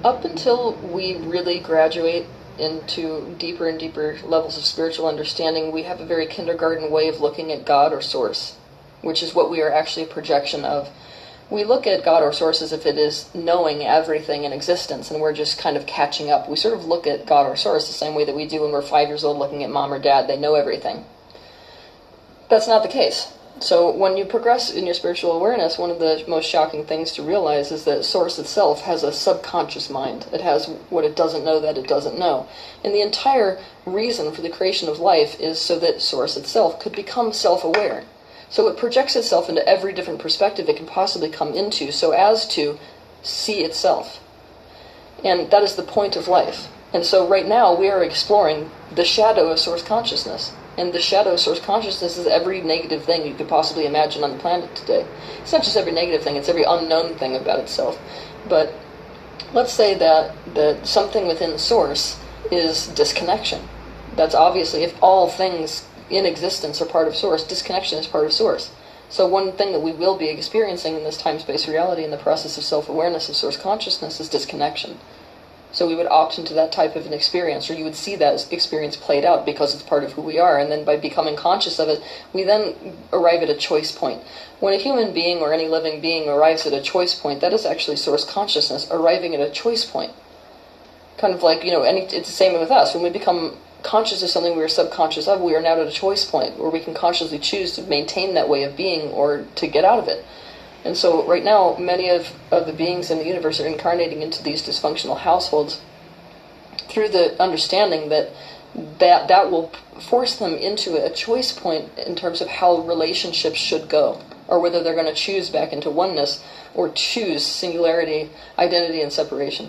Up until we really graduate into deeper and deeper levels of spiritual understanding, we have a very kindergarten way of looking at God or Source, which is what we are actually a projection of. We look at God or Source as if it is knowing everything in existence, and we're just kind of catching up. We sort of look at God or Source the same way that we do when we're 5 years old looking at mom or dad. They know everything. That's not the case. So when you progress in your spiritual awareness, one of the most shocking things to realize is that Source itself has a subconscious mind. It has what it doesn't know that it doesn't know. And the entire reason for the creation of life is so that Source itself could become self-aware. So it projects itself into every different perspective it can possibly come into so as to see itself. And that is the point of life. And so right now we are exploring the shadow of Source consciousness. And the shadow of Source consciousness is every negative thing you could possibly imagine on the planet today. It's not just every negative thing, it's every unknown thing about itself. But let's say that something within Source is disconnection. That's obviously, if all things in existence are part of Source, disconnection is part of Source. So one thing that we will be experiencing in this time-space reality in the process of self-awareness of Source consciousness is disconnection. So we would opt into that type of an experience, or you would see that experience played out because it's part of who we are, and then by becoming conscious of it, we then arrive at a choice point. When a human being or any living being arrives at a choice point, that is actually Source consciousness arriving at a choice point. Kind of like, it's the same with us. When we become conscious of something we were subconscious of, we are now at a choice point where we can consciously choose to maintain that way of being or to get out of it. And so right now, many of the beings in the universe are incarnating into these dysfunctional households through the understanding that will force them into a choice point in terms of how relationships should go, or whether they're going to choose back into oneness or choose singularity, identity, and separation.